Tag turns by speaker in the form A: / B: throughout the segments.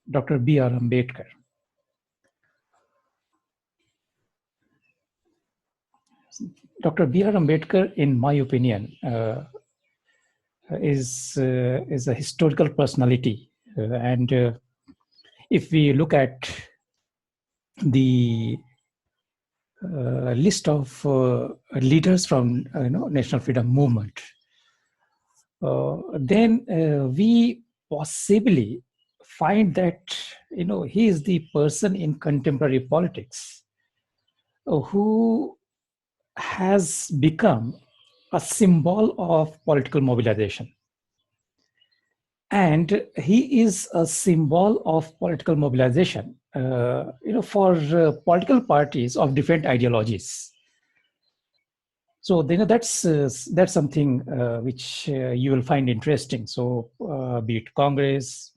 A: Dr. B.R. Ambedkar. Dr. B.R. Ambedkar, in my opinion, is a historical personality, and if we look at the list of leaders from National Freedom Movement, then we possibly find that he is the person in contemporary politics who has become a symbol of political mobilization. And he is a symbol of political mobilization, for political parties of different ideologies. So that's something which you will find interesting. So be it Congress,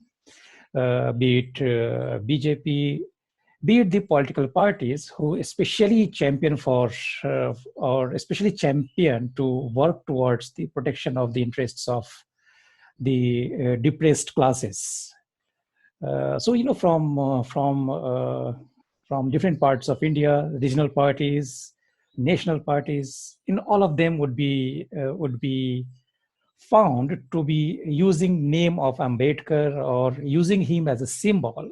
A: be it BJP, be it the political parties who especially champion or especially champion to work towards the protection of the interests of the depressed classes. So from different parts of India, regional parties, national parties, in all of them would be found to be using name of Ambedkar or using him as a symbol,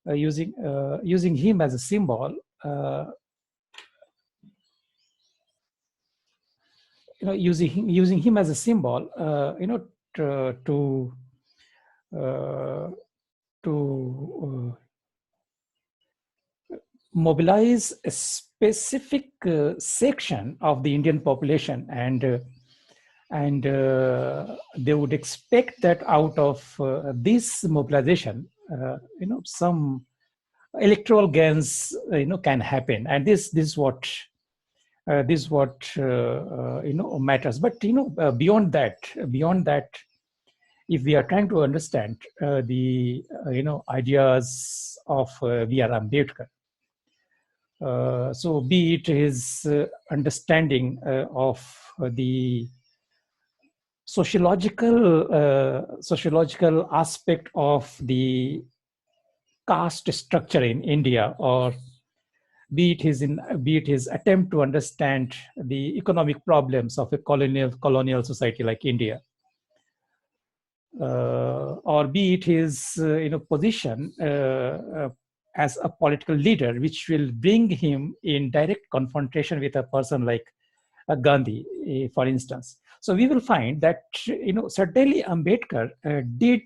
A: using him as a symbol, uh, using him as a symbol, to uh, to mobilize a specific section of the Indian population, and they would expect that out of this mobilization, some electoral gains, can happen, and this is what matters. But beyond that, if we are trying to understand the ideas of V.R. Ambedkar, so be it his understanding of the sociological aspect of the caste structure in India, or be it his attempt to understand the economic problems of a colonial society like India, or be it his position as a political leader, which will bring him in direct confrontation with a person like Gandhi, for instance. So we will find that certainly Ambedkar did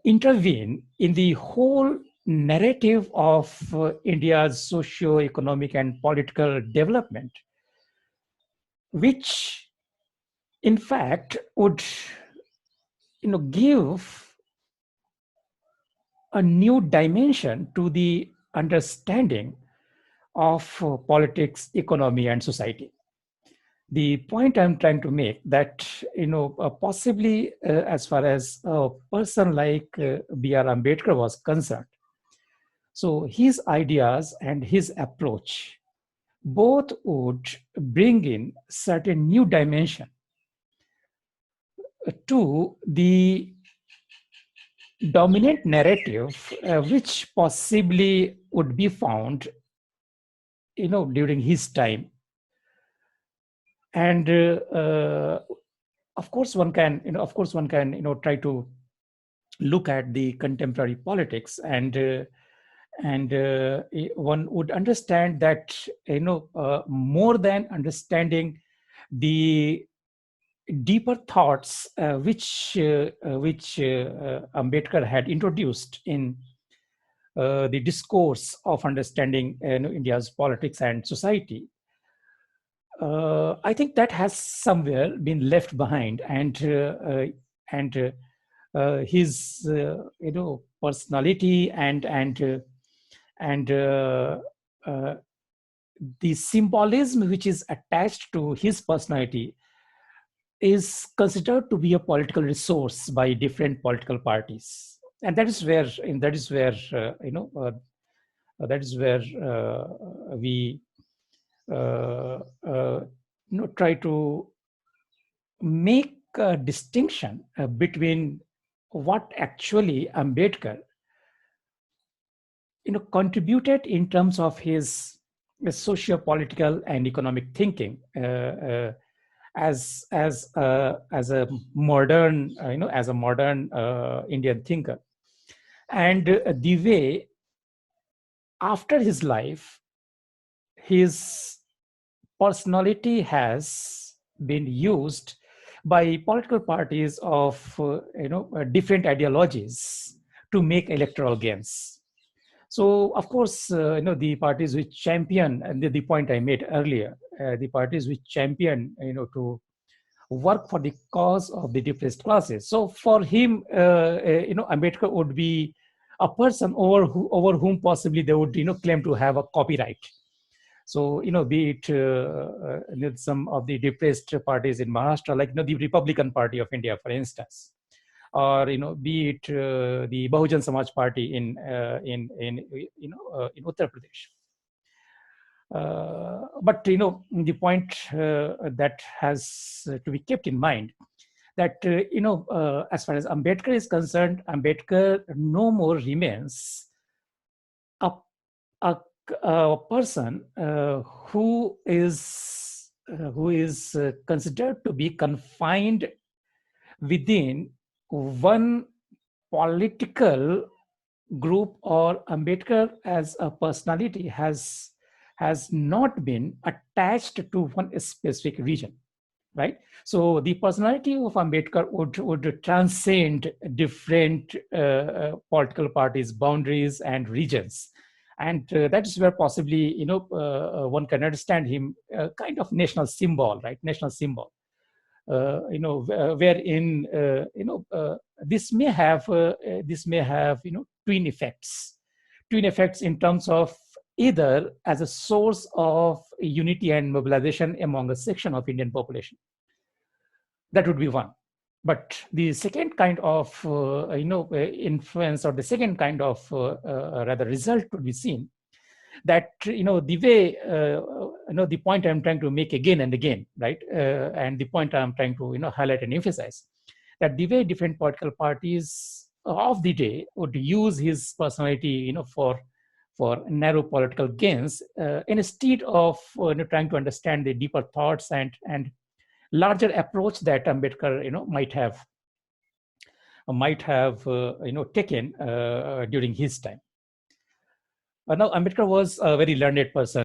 A: intervene in the whole narrative of India's socio-economic and political development, which in fact would give a new dimension to the understanding of politics, economy, and society. The point I'm trying to make that possibly as far as a person like B.R. Ambedkar was concerned, so his ideas and his approach both would bring in certain new dimension to the dominant narrative, which possibly would be found during his time. And of course one can try to look at the contemporary politics, and one would understand that more than understanding the deeper thoughts which Ambedkar had introduced in the discourse of understanding India's politics and society, I think that has somewhere been left behind, and his personality and the symbolism which is attached to his personality is considered to be a political resource by different political parties, and that is where we try to make distinction between what actually Ambedkar contributed in terms of his socio-political and economic thinking as a modern Indian thinker, and the way after his life his personality has been used by political parties of different ideologies to make electoral gains. So, of course, the parties which champion, and the point I made earlier, the parties which champion, to work for the cause of the depressed classes. So, for him, Ambedkar would be a person over whom possibly they would, claim to have a copyright. So, be it some of the depressed parties in Maharashtra, like the Republican Party of India, for instance, or be it the Bahujan Samaj Party in Uttar Pradesh. But the point that has to be kept in mind that as far as Ambedkar is concerned, Ambedkar no more remains a a person who is considered to be confined within one political group, or Ambedkar as a personality has not been attached to one specific region, right? So the personality of Ambedkar would transcend different political parties, boundaries, and regions. And that is where possibly, one can understand him kind of national symbol, right? National symbol. Wherein this may have twin effects in terms of either as a source of unity and mobilization among a section of Indian population. That would be one. But the second kind of influence, or the second kind of rather result to be seen, that the way the point I'm trying to make again and again, right, and the point I'm trying to highlight and emphasize, that the way different political parties of the day would use his personality for narrow political gains, instead of trying to understand the deeper thoughts and larger approach that Ambedkar might have taken during his time. Now, Ambedkar was a very learned person.